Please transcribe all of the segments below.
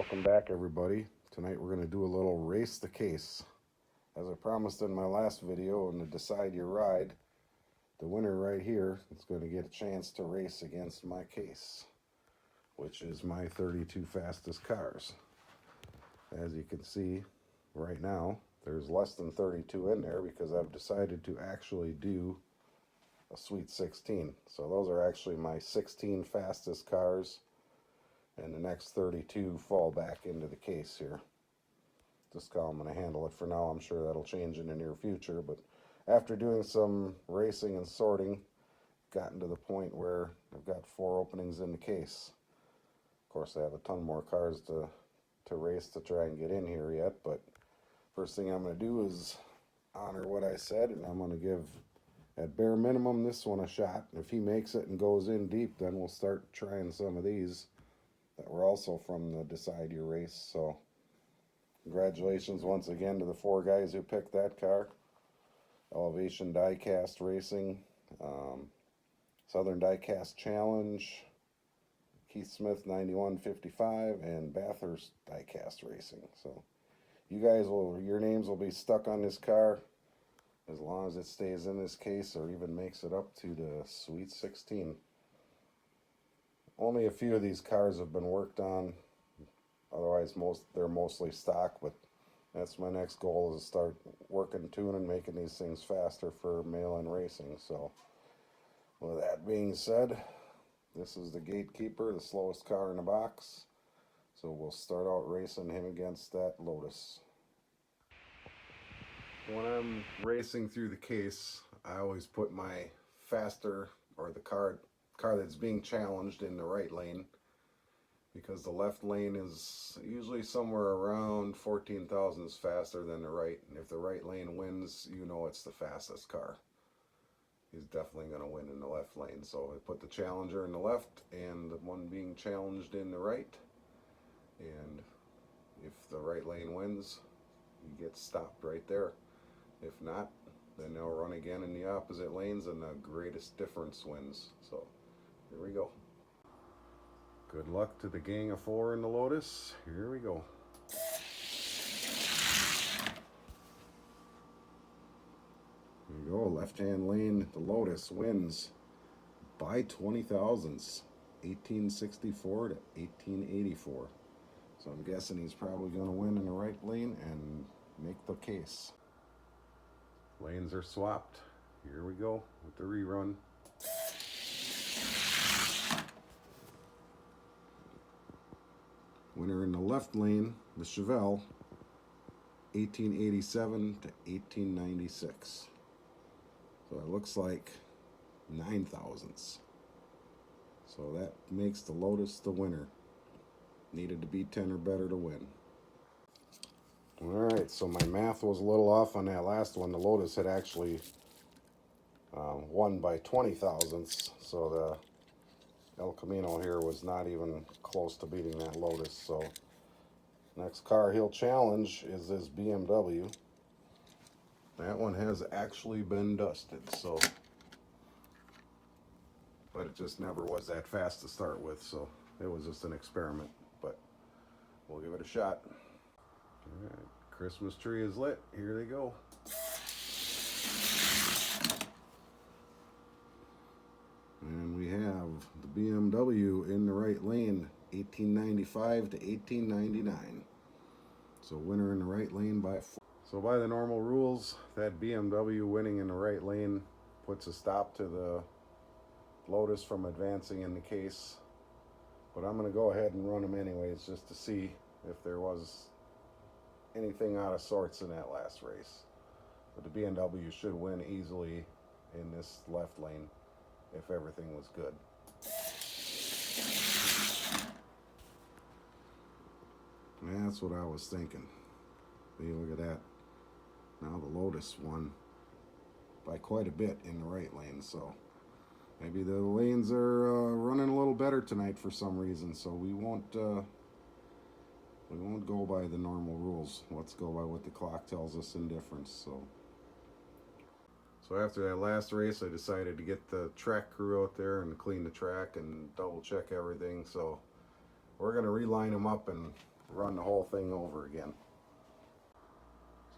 Welcome back, everybody. Tonight we're going to do a little race the case. As I promised in my last video on the Decide Your Ride, the winner right here is going to get a chance to race against my case, which is my 32 fastest cars. As you can see right now, there's less than 32 in there because I've decided to actually do a Sweet 16. So those are actually my 16 fastest cars, and the next 32 fall back into the case here. Just how I'm going to handle it for now. I'm sure that'll change in the near future, but after doing some racing and sorting, gotten to the point where I've got 4 openings in the case. Of course, I have a ton more cars to race to try and get in here yet, but first thing I'm going to do is honor what I said, and I'm going to give, at bare minimum, this one a shot. If he makes it and goes in deep, then we'll start trying some of these that were also from the Decide Your Race. So congratulations once again to the 4 guys who picked that car. Elevation Diecast Racing, Southern Diecast Challenge, Keith Smith 9155, and Bathurst Diecast Racing. So you guys will, your names will be stuck on this car as long as it stays in this case or even makes it up to the Sweet 16. Only a few of these cars have been worked on. Otherwise, they're mostly stock, but that's my next goal, is to start working, tuning, making these things faster for mail-in racing. So with that being said, this is the Gatekeeper, the slowest car in the box. So we'll start out racing him against that Lotus. When I'm racing through the case, I always put my faster, or the car that's being challenged, in the right lane, because the left lane is usually somewhere around 14 thousandths faster than the right. And if the right lane wins, you know it's the fastest car. He's definitely going to win in the left lane. So I put the challenger in the left and the one being challenged in the right. And if the right lane wins, he gets stopped right there. If not, then they'll run again in the opposite lanes and the greatest difference wins. So here we go. Good luck to the gang of 4 in the Lotus. Here we go. Here we go. Left-hand lane, the Lotus wins by 20 thousandths, 1864 to 1884. So I'm guessing he's probably going to win in the right lane and make the case. Lanes are swapped. Here we go with the rerun. Winner in the left lane, the Chevelle, 1887 to 1896. So it looks like 9 thousandths. So that makes the Lotus the winner. Needed to be 10 or better to win. Alright, so my math was a little off on that last one. The Lotus had actually won by 20 thousandths. So the El Camino here was not even close to beating that Lotus. So next car he'll challenge is this BMW. That one has actually been dusted, so, but it just never was that fast to start with, so it was just an experiment, but we'll give it a shot. All right, Christmas tree is lit. Here they go. And we have the BMW in the right lane, 1895 to 1899. So winner in the right lane by 4. So by the normal rules, that BMW winning in the right lane puts a stop to the Lotus from advancing in the case. But I'm going to go ahead and run him anyways, just to see if there was anything out of sorts in that last race. But the BMW should win easily in this left lane if everything was good. And that's what I was thinking. See, look at that. Now the Lotus won by quite a bit in the right lane, so maybe the lanes are running a little better tonight for some reason. So we won't go by the normal rules. Let's go by what the clock tells us in difference. So after that last race, I decided to get the track crew out there and clean the track and double check everything. So we're going to reline them up and run the whole thing over again.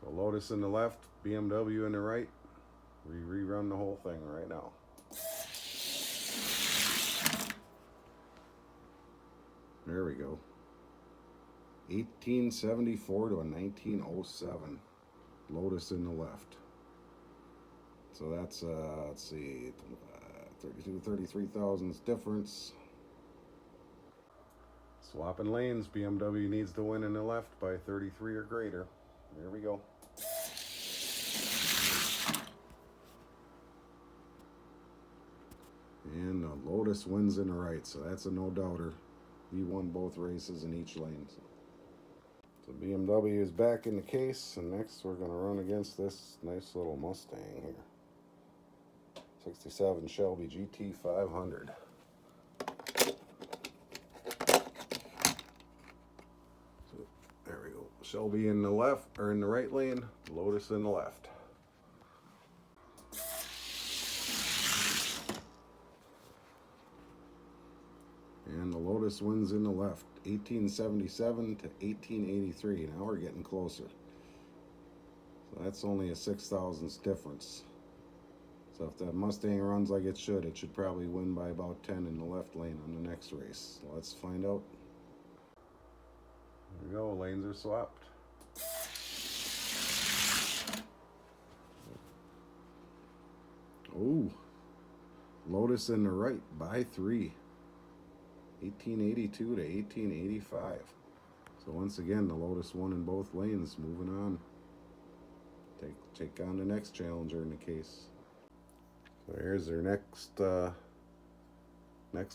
So Lotus in the left, BMW in the right. We rerun the whole thing right now. There we go. 1874 to a 1907. Lotus in the left. So that's, let's see, 33 thousandths difference. Swapping lanes, BMW needs to win in the left by 33 or greater. There we go. And the Lotus wins in the right, so that's a no-doubter. He won both races in each lane. So BMW is back in the case, and next we're going to run against this nice little Mustang here. 67 Shelby GT 500. So there we go. Shelby in the left, or in the right lane, Lotus in the left. And the Lotus wins in the left, 1877 to 1883. Now we're getting closer. So that's only a 6 thousandths difference. So if that Mustang runs like it should probably win by about 10 in the left lane on the next race. So let's find out. There we go, lanes are swapped. Oh, Lotus in the right by 3. 1882 to 1885. So once again, the Lotus won in both lanes. Moving on. Take on the next challenger in the case. So here's their next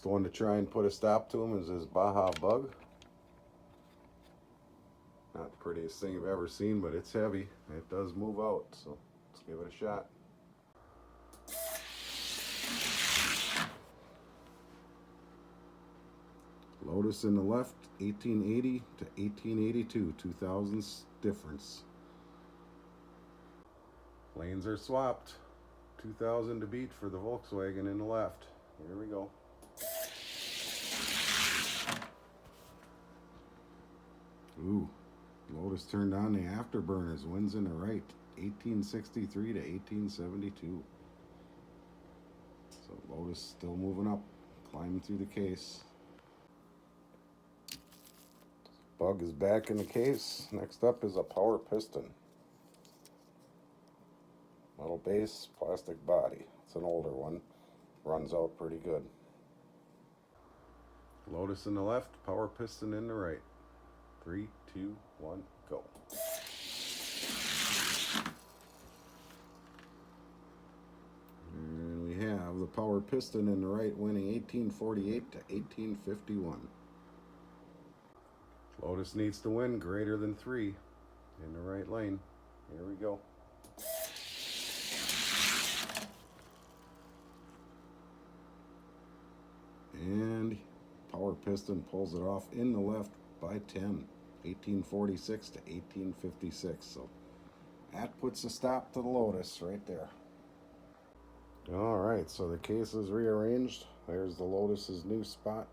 one to try and put a stop to him is this Baja Bug. Not the prettiest thing I've ever seen, but it's heavy. It does move out, so let's give it a shot. Lotus in the left, 1880 to 1882, 2 thousandths difference. Lanes are swapped. 2,000 to beat for the Volkswagen in the left. Here we go. Ooh, Lotus turned on the afterburners, wins in the right, 1863 to 1872. So Lotus still moving up, climbing through the case. Bug is back in the case. Next up is a power piston. Metal base, plastic body. It's an older one. Runs out pretty good. Lotus in the left, power piston in the right. 3, 2, 1, go. And we have the power piston in the right winning 1848 to 1851. Lotus needs to win greater than 3 in the right lane. Here we go. And power piston pulls it off in the left by 10, 1846 to 1856. So that puts a stop to the Lotus right there. All right, so the case is rearranged. There's the Lotus's new spot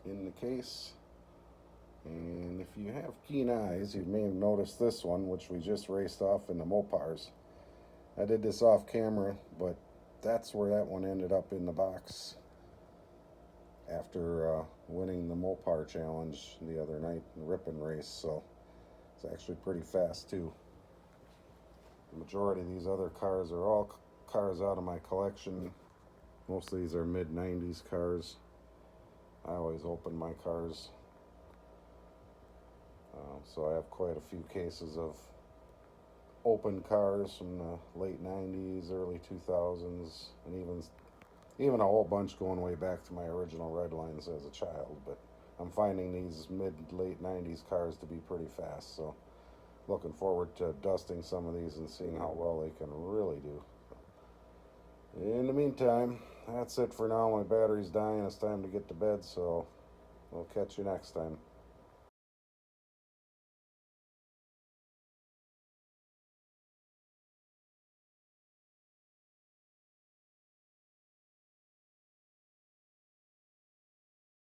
in the case. And if you have keen eyes, you may have noticed this one, which we just raced off in the Mopars. I did this off camera, but that's where that one ended up in the box after winning the Mopar Challenge the other night in the Ripon race. So it's actually pretty fast too. The majority of these other cars are all cars out of my collection. Most of these are mid-90s cars. I always open my cars. So I have quite a few cases of open cars from the late 90s, early 2000s, and even a whole bunch going way back to my original Redlines as a child. But I'm finding these mid-late 90s cars to be pretty fast, so looking forward to dusting some of these and seeing how well they can really do. In the meantime, that's it for now. My battery's dying. It's time to get to bed, so we'll catch you next time.